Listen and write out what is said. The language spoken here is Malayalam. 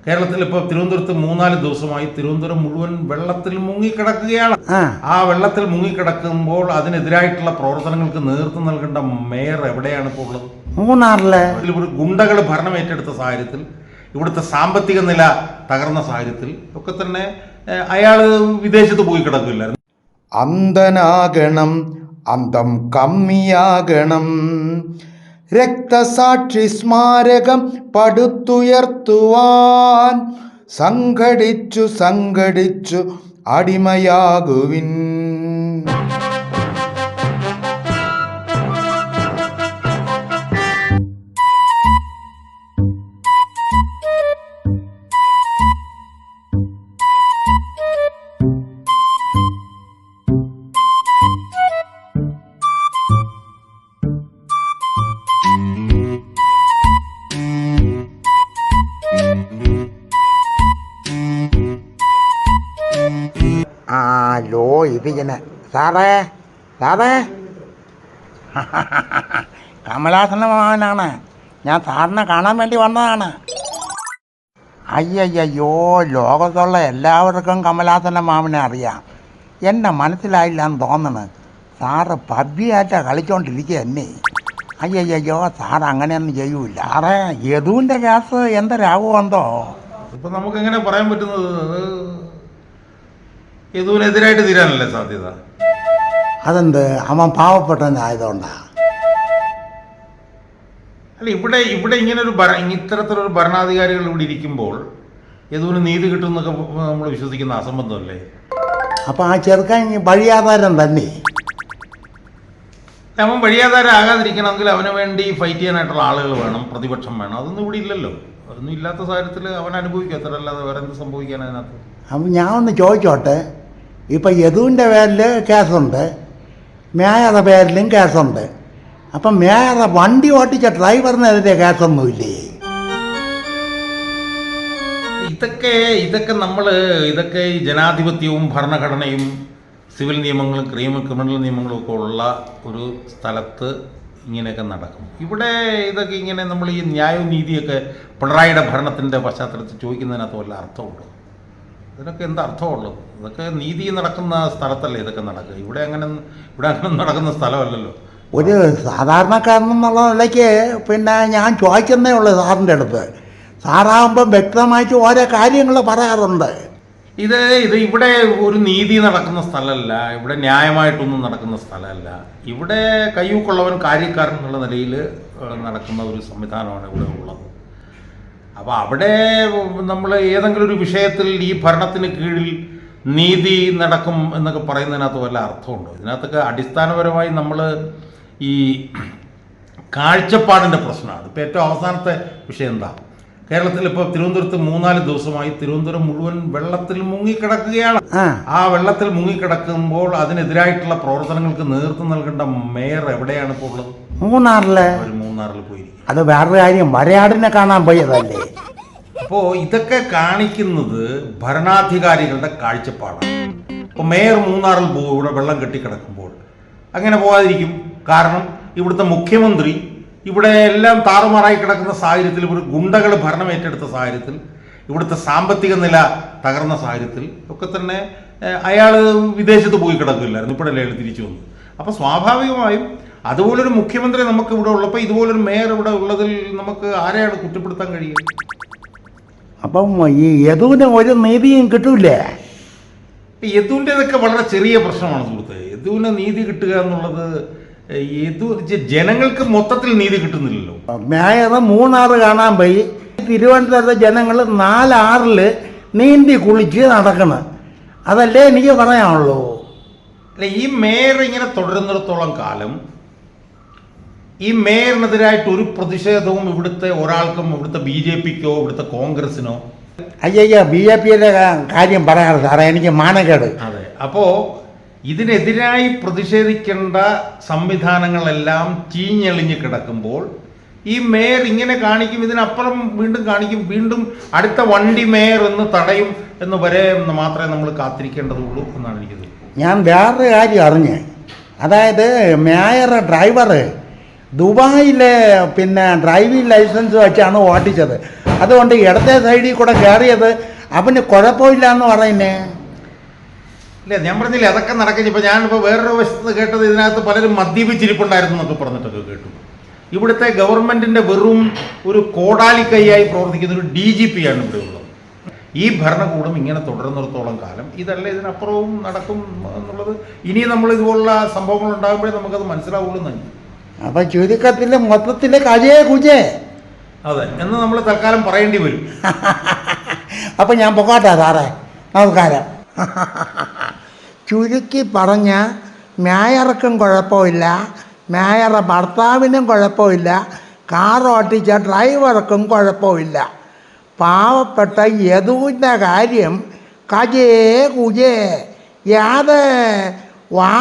കേരളത്തിൽ ഇപ്പോൾ തിരുവനന്തപുരത്ത് 3-4 ദിവസമായി തിരുവനന്തപുരം മുഴുവൻ വെള്ളത്തിൽ മുങ്ങിക്കിടക്കുകയാണ്. ആ വെള്ളത്തിൽ മുങ്ങിക്കിടക്കുമ്പോൾ അതിനെതിരായിട്ടുള്ള പ്രവർത്തനങ്ങൾക്ക് നേതൃത്വം നൽകേണ്ട മേയർ എവിടെയാണ് ഇപ്പോൾ ഉള്ളത്? മൂന്നാറിലെ ഒരു ഗുണ്ടകൾ ഭരണം ഏറ്റെടുത്ത സാഹചര്യത്തിൽ, ഇവിടുത്തെ സാമ്പത്തിക നില തകർന്ന സാഹചര്യത്തിൽ ഒക്കെ തന്നെ അയാൾ വിദേശത്ത് പോയി കിടക്കില്ലായിരുന്നു. അന്ധനാകണം, അന്തം കമ്മിയാകണം, രക്തസാക്ഷി സ്മാരകം പടുത്തുയർത്തുവാൻ സംഘടിച്ചു അടിമയാകുവിൻ. ലോ ഇതിങ്ങനെ സാറേ കമലാസന മകനാണ്, ഞാൻ സാറിനെ കാണാൻ വേണ്ടി വന്നതാണ്. അയ്യോ, ലോകത്തുള്ള എല്ലാവർക്കും കമലാസന മാമനെ അറിയാം. എന്നെ മനസ്സിലായില്ല എന്ന് തോന്നണ്. സാറ് പബ്ബിയായിട്ടാണ് കളിച്ചോണ്ടിരിക്കുക എന്നെ. അയ്യോ, സാറ് അങ്ങനെയൊന്നും ചെയ്യൂല. സാറേ, യദുവിൻ്റെ കേസ് എന്തരാകുമെന്തോ. ഇപ്പം നമുക്കെങ്ങനെ പറയാൻ പറ്റുന്നത്? യദുവിനെതിരായിട്ട് തീരാനല്ലേ സാധ്യത? അതെന്ത്, അവൻ പാവപ്പെട്ടവനായതുകൊണ്ടാ? അല്ല, ഇവിടെ ഇങ്ങനൊരു ഇത്തരത്തിലൊരു ഭരണാധികാരികൾ ഇവിടെ ഇരിക്കുമ്പോൾ യദുവിന് നീതി കിട്ടുമെന്നൊക്കെ നമ്മൾ വിശ്വസിക്കുന്ന അസംബന്ധമല്ലേ? അപ്പം ആ ചെറുക്കൻ വഴിയാധാരം തന്നെ. അവൻ വഴിയാധാരം ആകാതിരിക്കണമെങ്കിൽ അവന് വേണ്ടി ഫൈറ്റ് ചെയ്യാനായിട്ടുള്ള ആളുകൾ വേണം, പ്രതിപക്ഷം വേണം. അതൊന്നും ഇവിടെ ഇല്ലല്ലോ. അതൊന്നും ഇല്ലാത്ത സാഹചര്യത്തിൽ അവൻ അനുഭവിക്കും, അത്രയല്ലാതെ വേറെ എന്ത് സംഭവിക്കാൻ അതിനകത്ത്? അപ്പം ഞാൻ ഒന്ന് ചോദിച്ചോട്ടെ, ഇപ്പം യദുവിൻ്റെ പേരിൽ കേസുണ്ട്, മേയറുടെ പേരിലും കേസുണ്ട്. അപ്പം മേയറുടെ വണ്ടി ഓട്ടിച്ച ഡ്രൈവറിനെതിരെ കേസൊന്നുമില്ലേ? ഇതൊക്കെ ഈ ജനാധിപത്യവും ഭരണഘടനയും സിവിൽ നിയമങ്ങളും ക്രിമിനൽ നിയമങ്ങളും ഒക്കെ ഉള്ള ഒരു സ്ഥലത്ത് ഇങ്ങനെയൊക്കെ നടക്കും. ഇവിടെ ഇതൊക്കെ ഇങ്ങനെ നമ്മൾ ഈ ന്യായവും നീതിയൊക്കെ പിണറായിയുടെ ഭരണത്തിൻ്റെ പശ്ചാത്തലത്തിൽ ചോദിക്കുന്നതിനകത്ത് വല്ല അർത്ഥമുണ്ട്? ഇതിനൊക്കെ എന്താ അർത്ഥമുള്ളത്? ഇതൊക്കെ നീതി നടക്കുന്ന സ്ഥലത്തല്ലേ ഇതൊക്കെ നടക്കുക. ഇവിടെ അങ്ങനെ നടക്കുന്ന സ്ഥലമല്ലല്ലോ. ഒരു സാധാരണക്കാരനെന്നുള്ള നിലയ്ക്ക് പിന്നെ ഞാൻ ചോദിക്കുന്നേ ഉള്ളൂ സാറിൻ്റെ അടുത്ത്. സാറാകുമ്പം വ്യക്തമായിട്ട് ഓരോ കാര്യങ്ങൾ പറയാറുണ്ട്. ഇത് ഇവിടെ ഒരു നീതി നടക്കുന്ന സ്ഥലമല്ല, ഇവിടെ ന്യായമായിട്ടൊന്നും നടക്കുന്ന സ്ഥലമല്ല. ഇവിടെ കയ്യൂക്കുള്ളവൻ കാര്യക്കാരൻ എന്നുള്ള നിലയിൽ നടക്കുന്ന ഒരു സംവിധാനമാണ് ഇവിടെ ഉള്ളത്. അപ്പോൾ അവിടെ നമ്മൾ ഏതെങ്കിലും ഒരു വിഷയത്തിൽ ഈ ഭരണത്തിന് കീഴിൽ നീതി നടക്കും എന്നൊക്കെ പറയുന്നതിനകത്ത് വല്ല അർത്ഥമുണ്ടോ? ഇതിനകത്തൊക്കെ അടിസ്ഥാനപരമായി നമ്മൾ ഈ കാഴ്ചപ്പാടിൻ്റെ പ്രശ്നമാണ്. ഇപ്പോൾ ഏറ്റവും അവസാനത്തെ വിഷയം എന്താ? കേരളത്തിൽ ഇപ്പോൾ തിരുവനന്തപുരത്ത് 3-4 ദിവസമായി തിരുവനന്തപുരം മുഴുവൻ വെള്ളത്തിൽ മുങ്ങിക്കിടക്കുകയാണ്. ആ വെള്ളത്തിൽ മുങ്ങിക്കിടക്കുമ്പോൾ അതിനെതിരായിട്ടുള്ള പ്രവർത്തനങ്ങൾക്ക് നേതൃത്വം നൽകേണ്ട മേയർ എവിടെയാണ് ഇപ്പോൾ ഉള്ളത്? മൂന്നാറിൽ പോയിരിക്കും. അത് വേറൊരു കാര്യം, വരയാടിനെ കാണാൻ പോയതല്ലേ. അപ്പോൾ ഇതൊക്കെ കാണിക്കുന്നത് ഭരണാധികാരികളുടെ കാഴ്ചപ്പാടാണ്. ഇപ്പോൾ മേയർ മൂന്നാറിൽ പോകും ഇവിടെ വെള്ളം കെട്ടിക്കിടക്കുമ്പോൾ. അങ്ങനെ പോകാതിരിക്കും. കാരണം ഇവിടുത്തെ മുഖ്യമന്ത്രി ഇവിടെ എല്ലാം താറുമാറായി കിടക്കുന്ന സാഹചര്യത്തിൽ, ഒരു ഗുണ്ടകൾ ഭരണം ഏറ്റെടുത്ത സാഹചര്യത്തിൽ, ഇവിടുത്തെ സാമ്പത്തിക നില തകർന്ന സാഹചര്യത്തിൽ ഒക്കെ തന്നെ അയാൾ വിദേശത്ത് പോയി കിടക്കില്ലായിരുന്നു. ഇപ്പോഴല്ലേ അയാൾ തിരിച്ചു വന്നു. അപ്പോൾ സ്വാഭാവികമായും അതുപോലൊരു മുഖ്യമന്ത്രി നമുക്ക് ഇവിടെ ഉള്ളപ്പോൾ ഇതുപോലൊരു മേയർ ഇവിടെ ഉള്ളതിൽ നമുക്ക് ആരെയാണ് കുറ്റപ്പെടുത്താൻ കഴിയുക? അപ്പം ഈ യദുവിന് ഒരു നീതിയും കിട്ടൂലേ? യദുവിൻ്റെതൊക്കെ വളരെ ചെറിയ പ്രശ്നമാണ് സുഹൃത്തെ. യദുവിന് നീതി കിട്ടുക എന്നുള്ളത് ജനങ്ങൾക്ക് മൊത്തത്തിൽ നീതി കിട്ടുന്നില്ലല്ലോ. മേയർ മൂന്നാറ് കാണാൻ പോയി, തിരുവനന്തപുരത്തെ ജനങ്ങൾ 4-6 നീന്തി കുളിച്ച് നടക്കണം. അതല്ലേ എനിക്ക് പറയാനുള്ളൂ. അല്ല, ഈ മേയർ ഇങ്ങനെ തുടരുന്നിടത്തോളം കാലം ഈ മേയറിനെതിരായിട്ട് ഒരു പ്രതിഷേധവും ഇവിടുത്തെ ഒരാൾക്കും, ഇവിടുത്തെ BJPക്കോ ഇവിടുത്തെ കോൺഗ്രസിനോ BJPയുടെ കാര്യം പറയാറ് സാറേ, എനിക്ക് മാനക്കേട്. അതെ. അപ്പോൾ ഇതിനെതിരായി പ്രതിഷേധിക്കേണ്ട സംവിധാനങ്ങളെല്ലാം ചീഞ്ഞെളിഞ്ഞ് കിടക്കുമ്പോൾ ഈ മേയർ ഇങ്ങനെ കാണിക്കും, ഇതിനപ്പുറം വീണ്ടും കാണിക്കും, വീണ്ടും അടുത്ത വണ്ടി മേയർ എന്ന് തടയും എന്ന് വരെ മാത്രമേ നമ്മൾ കാത്തിരിക്കേണ്ടതുള്ളൂ എന്നാണ് എനിക്ക് തോന്നുന്നത്. ഞാൻ വേറൊരു കാര്യം അറിഞ്ഞ്, അതായത് മേയർ ഡ്രൈവർ ദുബായിലെ പിന്നെ ഡ്രൈവിംഗ് ലൈസൻസ് വെച്ചാണ് ഓട്ടിച്ചത്. അതുകൊണ്ട് ഇടത്തെ സൈഡിൽ കൂടെ കയറിയത് അവന് കുഴപ്പമില്ല എന്ന് പറയുന്നേ. ഇല്ല, ഞാൻ പറഞ്ഞില്ലേ അതൊക്കെ നടക്കുന്നു. ഇപ്പോൾ ഞാനിപ്പോൾ വേറൊരു വശത്ത് കേട്ടത് ഇതിനകത്ത് പലരും മദ്യപിച്ചിരിപ്പുണ്ടായിരുന്നു എന്നൊക്കെ പറഞ്ഞിട്ടൊക്കെ കേട്ടു. ഇവിടുത്തെ ഗവൺമെൻറ്റിൻ്റെ വെറും ഒരു കോടാലിക്കൈയായി പ്രവർത്തിക്കുന്ന ഒരു DGP ആണ് ഇവിടെ ഉള്ളത്. ഈ ഭരണകൂടം ഇങ്ങനെ തുടരുന്നിടത്തോളം കാലം ഇതല്ല, ഇതിനപ്പുറവും നടക്കും എന്നുള്ളത് ഇനി നമ്മൾ ഇതുപോലുള്ള സംഭവങ്ങൾ ഉണ്ടാകുമ്പോഴേ നമുക്കത് മനസ്സിലാവുള്ളൂ തന്നെ. അപ്പം ചുരുക്കത്തിൽ മൊത്തത്തിൽ കജയെ കുജേ. അതെ, എന്ന് നമ്മൾ തൽക്കാലം പറയേണ്ടി വരും. അപ്പം ഞാൻ പൊക്കോട്ടെ സാറേ, നമസ്കാരം. ചുരുക്കി പറഞ്ഞ മേയർക്കും കുഴപ്പമില്ല, മേയറെ ഭർത്താവിനും കുഴപ്പമില്ല, കാർ ഓട്ടിച്ച ഡ്രൈവർക്കും കുഴപ്പമില്ല. പാവപ്പെട്ട യദുവിൻ്റെ കാര്യം കജേ കുജേ യാത് വാ.